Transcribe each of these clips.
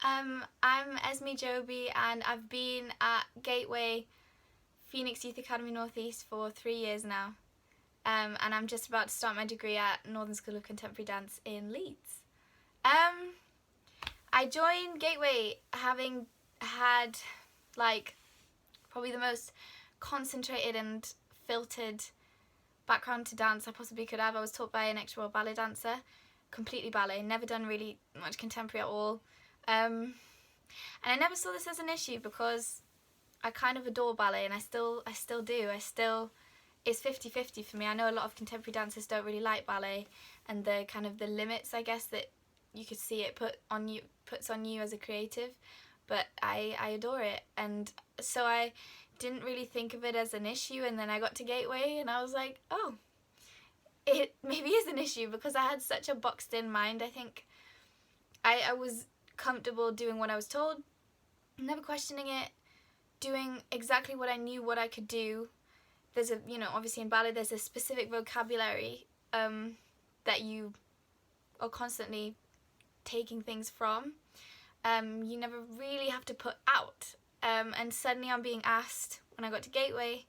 I'm Esme Jobey, and I've been at Gateway Phoenix Youth Academy Northeast for 3 years now. And I'm just about to start my degree at Northern School of Contemporary Dance in Leeds. I joined Gateway having had probably the most concentrated and filtered background to dance I possibly could have. I was taught by an extra-world ballet dancer, completely ballet, never done really much contemporary at all. And I never saw this as an issue because I kind of adore ballet, and I still do. It's 50-50 for me. I know a lot of contemporary dancers don't really like ballet, and the kind of the limits, I guess, that you could see it puts on you as a creative, but I adore it. And so I didn't really think of it as an issue, and then I got to Gateway and I was like, oh, it maybe is an issue, because I had such a boxed in mind. I think I was comfortable doing what I was told, never questioning it, doing exactly what I knew what I could do. There's obviously in ballet there's a specific vocabulary that you are constantly taking things from. You never really have to put out. And suddenly I'm being asked, when I got to Gateway,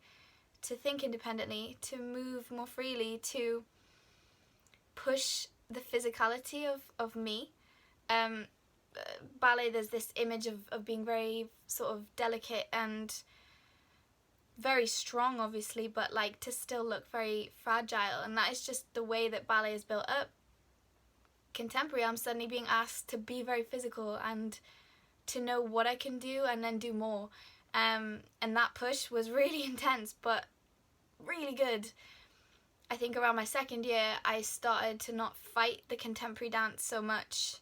to think independently, to move more freely, to push the physicality of me. Ballet, there's this image of being very sort of delicate and very strong, obviously, but to still look very fragile, and that is just the way that ballet is built up. Contemporary, I'm suddenly being asked to be very physical and to know what I can do and then do more, and that push was really intense but really good. I think around my second year I started to not fight the contemporary dance so much,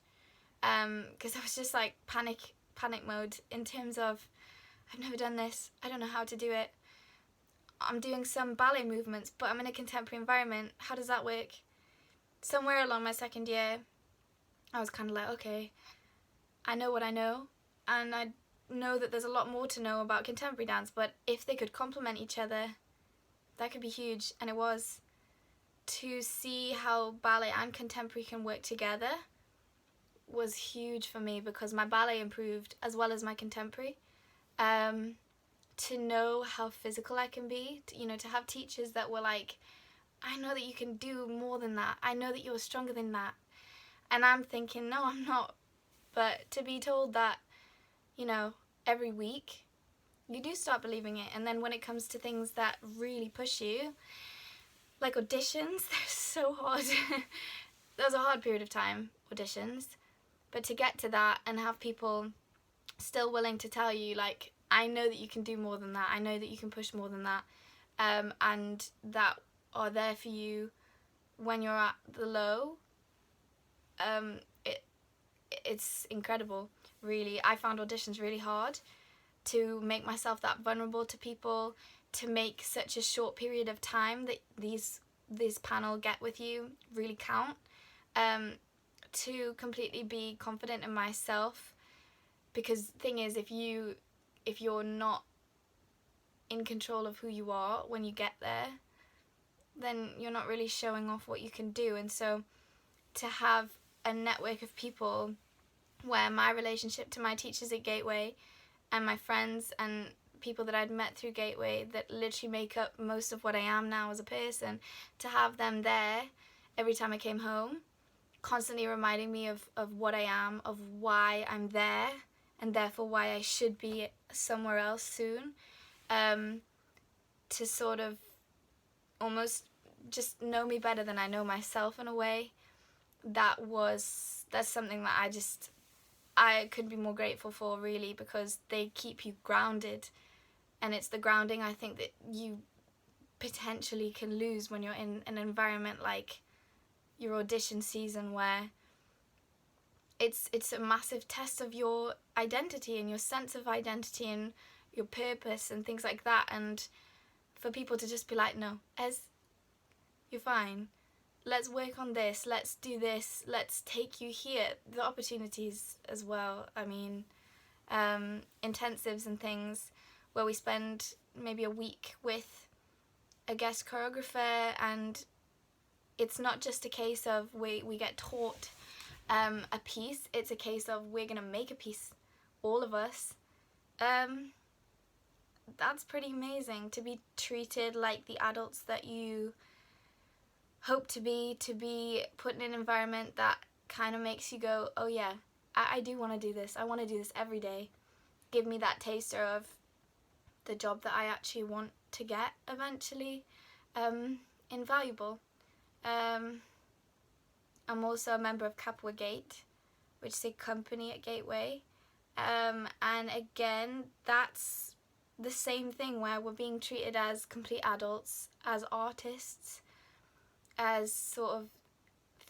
because I was just panic mode in terms of, I've never done this, I don't know how to do it, I'm doing some ballet movements but I'm in a contemporary environment, how does that work? Somewhere along my second year I was kind of like, okay, I know what I know, and I know that there's a lot more to know about contemporary dance, but if they could complement each other, that could be huge. And it was. To see how ballet and contemporary can work together was huge for me, because my ballet improved as well as my contemporary. To know how physical I can be, to have teachers that were like, I know that you can do more than that, I know that you're stronger than that, and I'm thinking, no, I'm not. But to be told that, every week, you do start believing it. And then when it comes to things that really push you, like auditions, they're so hard. That was a hard period of time, auditions. But to get to that and have people still willing to tell you, I know that you can do more than that, I know that you can push more than that, and that are there for you when you're at the low, it's incredible, really. I found auditions really hard, to make myself that vulnerable to people, to make such a short period of time that this panel get with you really count, to completely be confident in myself, because the thing is, if you're not in control of who you are when you get there, then you're not really showing off what you can do. And so to have a network of people where my relationship to my teachers at Gateway and my friends and people that I'd met through Gateway that literally make up most of what I am now as a person, to have them there every time I came home, constantly reminding me of what I am, of why I'm there, and therefore why I should be somewhere else soon, to sort of almost just know me better than I know myself in a way, that's something that I couldn't be more grateful for, really, because they keep you grounded. And it's the grounding, I think, that you potentially can lose when you're in an environment like your audition season, where it's a massive test of your identity and your sense of identity and your purpose and things like that. And for people to just be like, no, Ez, you're fine, let's work on this, let's do this, let's take you here. The opportunities as well, I mean, intensives and things where we spend maybe a week with a guest choreographer, and it's not just a case of we get taught a piece. It's a case of we're going to make a piece, all of us. That's pretty amazing, to be treated like the adults that you hope to be put in an environment that kind of makes you go, oh yeah, I do want to do this. I want to do this every day. Give me that taster of the job that I actually want to get eventually. Invaluable. I'm also a member of Capua Gate, which is a company at Gateway. And again, that's the same thing, where we're being treated as complete adults, as artists, as sort of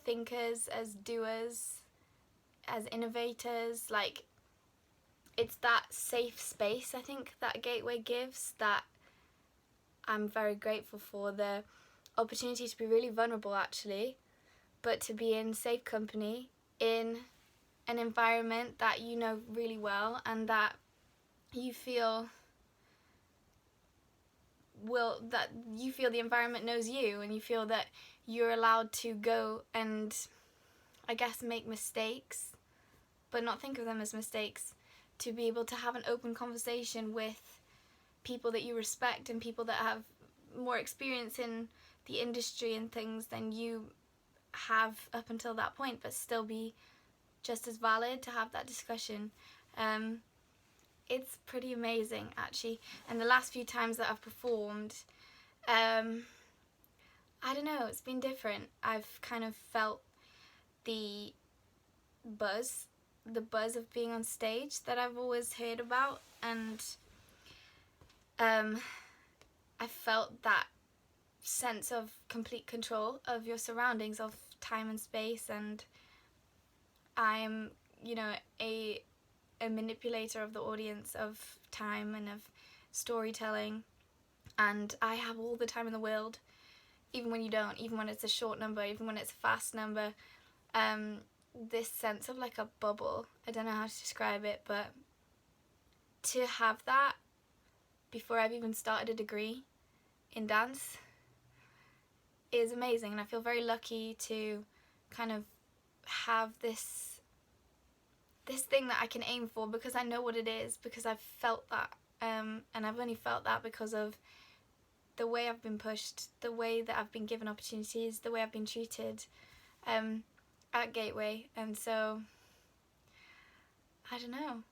thinkers, as doers, as innovators. Like, it's that safe space, I think, that Gateway gives, that I'm very grateful for. The opportunity to be really vulnerable, actually, but to be in safe company, in an environment that you know really well, and that you feel the environment knows you, and you feel that you're allowed to go and, I guess, make mistakes, but not think of them as mistakes. To be able to have an open conversation with people that you respect and people that have more experience in the industry and things than you have up until that point, but still be just as valid to have that discussion. It's pretty amazing, actually. And the last few times that I've performed, I don't know, it's been different. I've kind of felt the buzz of being on stage that I've always heard about, and I felt that sense of complete control of your surroundings, of time and space, and I'm, a manipulator of the audience, of time and of storytelling, and I have all the time in the world, even when you don't, even when it's a short number, even when it's a fast number. This sense of like a bubble, I don't know how to describe it, but to have that before I've even started a degree in dance is amazing, and I feel very lucky to kind of have this thing that I can aim for, because I know what it is, because I've felt that, and I've only felt that because of the way I've been pushed, the way that I've been given opportunities, the way I've been treated at Gateway. And so I don't know,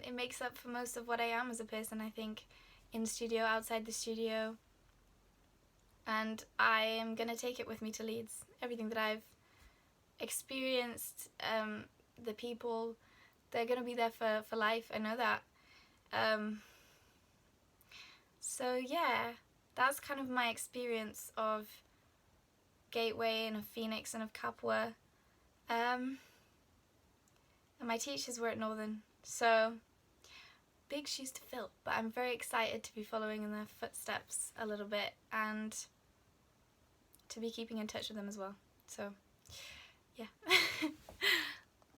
it makes up for most of what I am as a person, I think, in the studio, outside the studio, and I am going to take it with me to Leeds. Everything that I've experienced, the people, they're going to be there for life, I know that. So yeah, that's kind of my experience of Gateway and of Phoenix and of Capua. And my teachers were at Northern, so big shoes to fill, but I'm very excited to be following in their footsteps a little bit, and to be keeping in touch with them as well. So yeah.